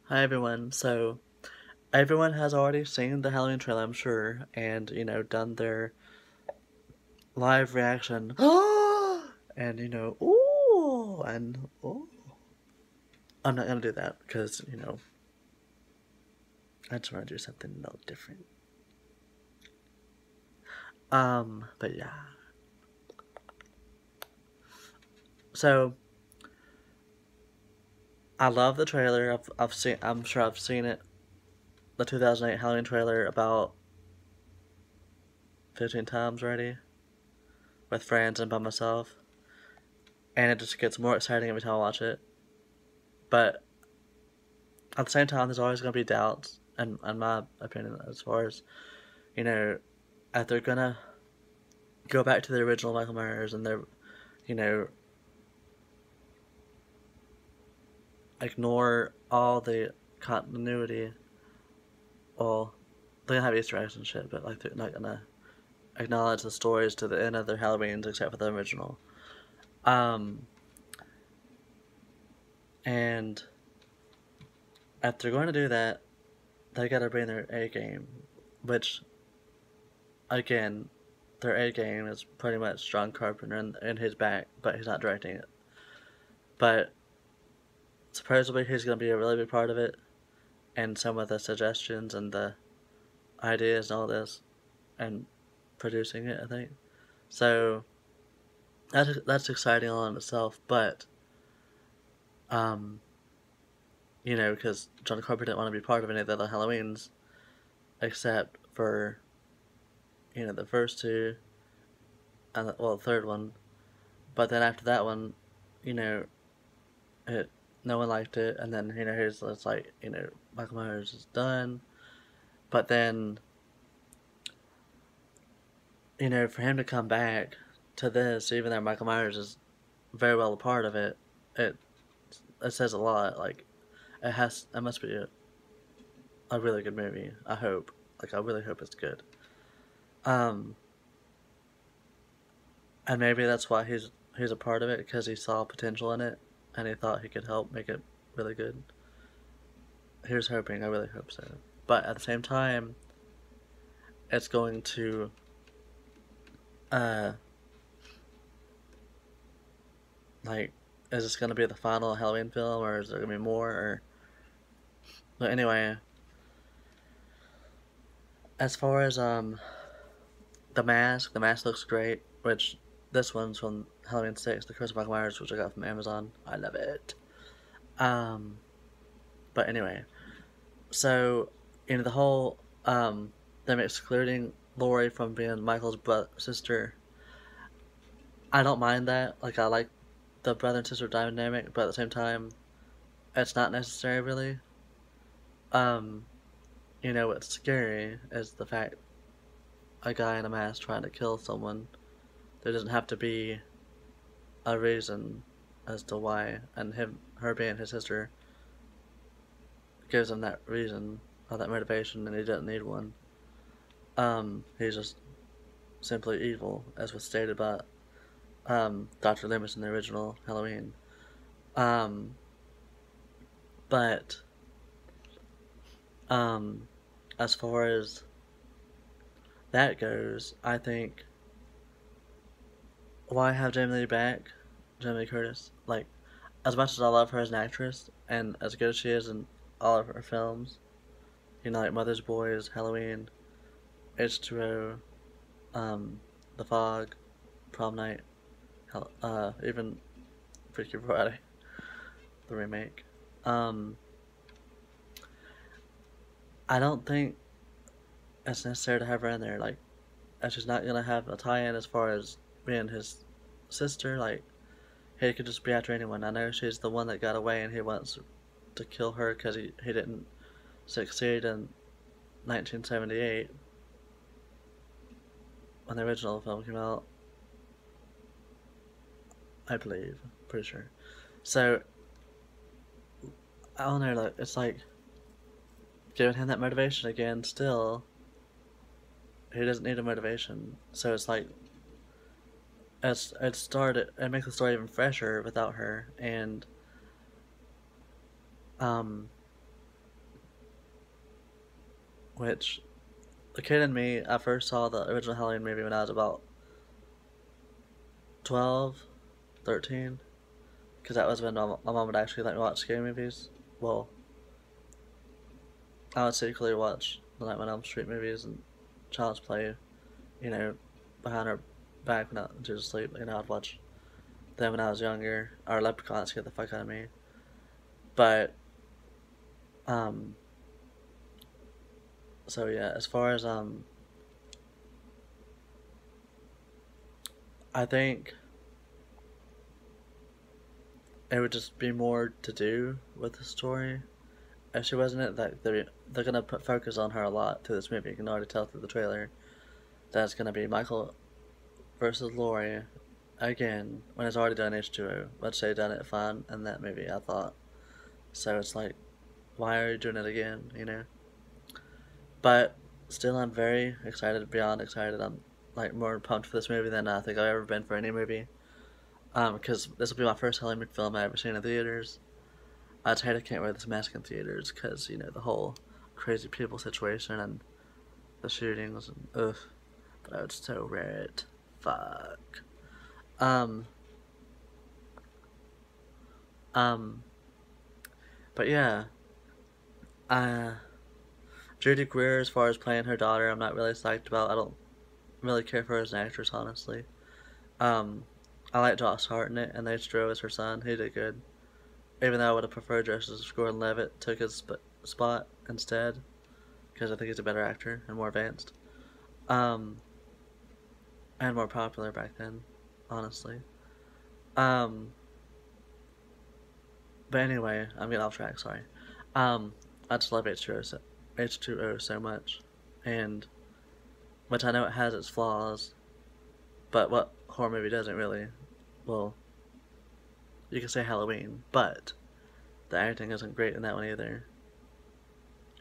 Hi everyone. So everyone has already seen the Halloween trailer, I'm sure, and done their live reaction. And ooh, and ooh. I'm not gonna do that because I just want to do something a little different. But yeah. So I love the trailer. I've seen. I'm sure I've seen it. The 2008 Halloween trailer about 15 times already, with friends and by myself, and it just gets more exciting every time I watch it. But at the same time, there's always going to be doubts, and in my opinion, as far as you know, if they're gonna go back to the original Michael Myers and they're you know ignore all the continuity, well, they're gonna have Easter eggs and shit, but like they're not gonna acknowledge the stories to the end of their Halloweens except for the original. Um, and if they're going to do that, they gotta bring their A game, which again, their A game is pretty much John Carpenter in his back, but he's not directing it. But supposedly he's going to be a really big part of it, and some of the suggestions and the ideas and all this, and producing it, I think. So that's exciting all in itself, but um, because John Carpenter didn't want to be part of any of the other Halloweens except for the first two and the third one. But then after that one, you know, it no one liked it, and then here's it's like Michael Myers is done, but then for him to come back to this, even though Michael Myers is very well a part of it, it it says a lot. Like it must be a really good movie. I hope. Like I really hope it's good. Um, and maybe that's why he's a part of it because he saw potential in it and he thought he could help make it really good. Here's hoping. I really hope so. But at the same time, it's going to uh like is this gonna be the final Halloween film or is there gonna be more or but anyway, as far as the mask looks great, which this one's from Halloween 6, The Curse of Michael Myers, which I got from Amazon. I love it. Um but anyway, so the whole them excluding Laurie from being Michael's sister, I don't mind that. Like I like the brother and sister dynamic, but at the same time, it's not necessary really. Um, what's scary is the fact a guy in a mask trying to kill someone. There doesn't have to be a reason as to why, and her being his sister gives him that reason or that motivation, and he doesn't need one. He's just simply evil, as was stated by Dr. Loomis in the original Halloween. Um, but um, as far as that goes, I think why have Jamie Lee back, Jamie Lee Curtis? Like, as much as I love her as an actress and as good as she is in all of her films, like Mother's Boys, Halloween, H2O, The Fog, Prom Night, even Freaky Friday, the remake. Um, I don't think it's necessary to have her in there. Like, she's not gonna have a tie-in as far as being his sister. Like, he could just be after anyone. I know she's the one that got away, and he wants to kill her because he didn't succeed in 1978 when the original film came out. I believe, pretty sure. So I don't know. Like, it's like giving him that motivation again. Still, he doesn't need a motivation. So it's like it makes the story even fresher without her, and um which the kid in me, I first saw the original Halloween movie when I was about 12, 13, because that was when my mom would actually let me watch scary movies. Well, I would secretly watch the Nightmare on Elm Street movies and Child's Play, you know, behind her back when she was asleep. You know, I'd watch them when I was younger. Or Leprechaun scared the fuck out of me. But, so yeah, as far as, I think it would just be more to do with the story. If she wasn't it, that they're gonna put focus on her a lot through this movie. You can already tell through the trailer that it's gonna be Michael versus Laurie again when it's already done H2O, which they done it fine in that movie, I thought. So it's like, why are you doing it again? You know. But still, I'm very excited, beyond excited. I'm like more pumped for this movie than I think I've ever been for any movie. Because this will be my first Halloween film I've ever seen in theaters. I hate I can't wear this mask in theaters because, you know, the whole crazy people situation and the shootings and ugh. But I would so rare it. Fuck. Um, um, but yeah. Judy Greer, as far as playing her daughter, I'm not really psyched about. I don't really care for her as an actress, honestly. Um, I like Josh Hart in it, and H2O as her son. He did good. Even though I would have preferred Justice Gordon-Levitt took his spot instead, because I think he's a better actor and more advanced, and more popular back then, honestly. Um, but anyway, I'm getting off track. Sorry. I just love H2O so much, and which I know it has its flaws, but what horror movie doesn't really? Well, you can say Halloween, but the acting isn't great in that one either.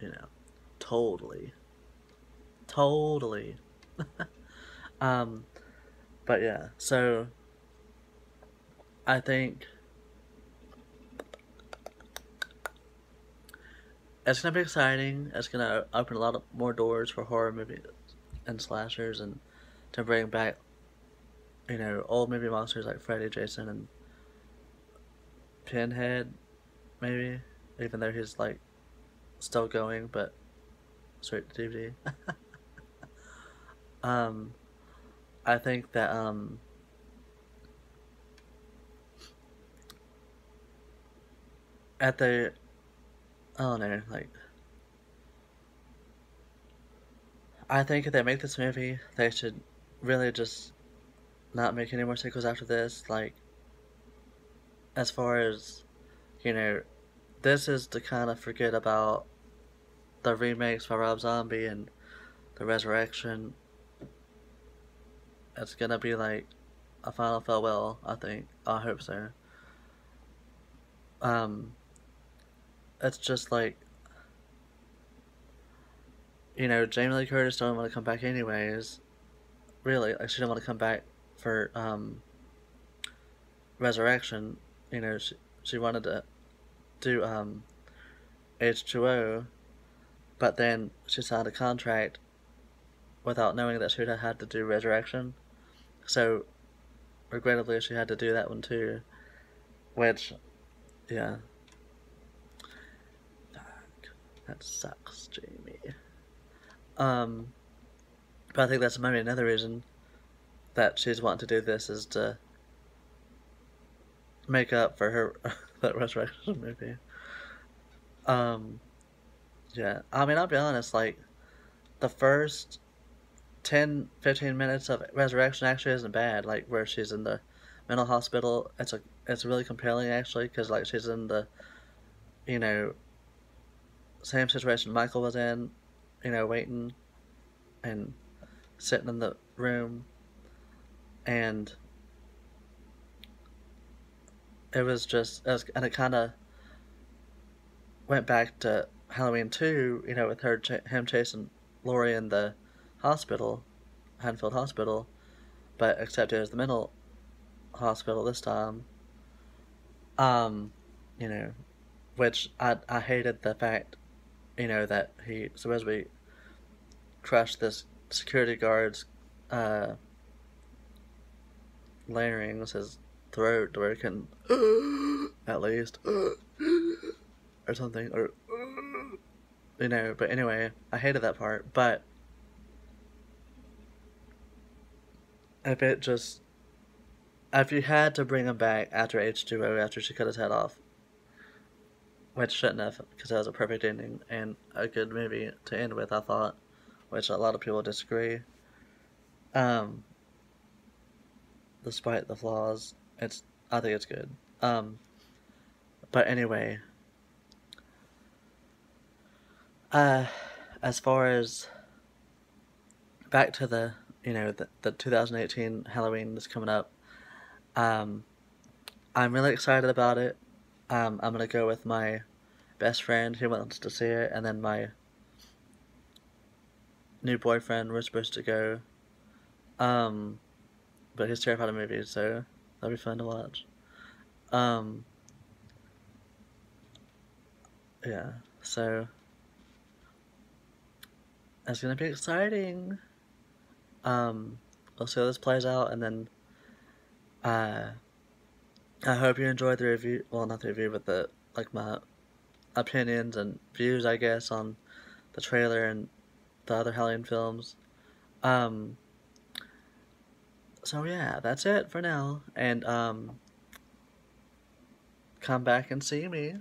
You know, totally, totally. um, but yeah, so I think it's gonna be exciting. It's gonna open a lot of more doors for horror movies and slashers, and to bring back, you know, old movie monsters like Freddy, Jason, and Pinhead, maybe, even though he's like still going, but straight to DVD. um, I think that at the I don't know, like I think if they make this movie, they should really just not make any more sequels after this. Like, as far as, you know, this is to kind of forget about the remakes by Rob Zombie and the Resurrection. It's gonna be like a final farewell, I think. I hope so. Um, it's just like, you know, Jamie Lee Curtis don't want to come back anyways. Really, like she didn't want to come back for Resurrection. You know, she wanted to do H2O, but then she signed a contract without knowing that she would have had to do Resurrection. So, regrettably, she had to do that one too. Which, yeah. Fuck. That sucks, Jamie. Um, but I think that's maybe another reason that she's wanting to do this is to make up for her that Resurrection movie. Um, yeah. I mean, I'll be honest, like, the first 10-15 minutes of Resurrection actually isn't bad. Like, where she's in the mental hospital, it's really compelling, actually, because, like, she's in the, you know, same situation Michael was in, you know, waiting and sitting in the room, and and it kind of went back to Halloween 2, you know, with him chasing Laurie in the hospital, Haddonfield Hospital, but except it was the mental hospital this time. You know, which I hated the fact, you know, that he supposedly crushed this security guard's larynx, his throat, where it can at least or something, or you know. But anyway, I hated that part. But if it just, if you had to bring him back after H2O, after she cut his head off, which shouldn't have, because that was a perfect ending and a good movie to end with, I thought, which a lot of people disagree. Um, Despite the flaws, I think it's good. But anyway, as far as back to the 2018 Halloween that's coming up, I'm really excited about it. I'm gonna go with my best friend who wants to see it, and then my new boyfriend. We're supposed to go. Um, but he's terrified of movies, so that'll be fun to watch. Um, yeah, so it's gonna be exciting. We'll see how this plays out, and then uh, I hope you enjoyed the review. Well, not the review, but my opinions and views, I guess, on the trailer and the other Halloween films. Um, so yeah, that's it for now, and come back and see me.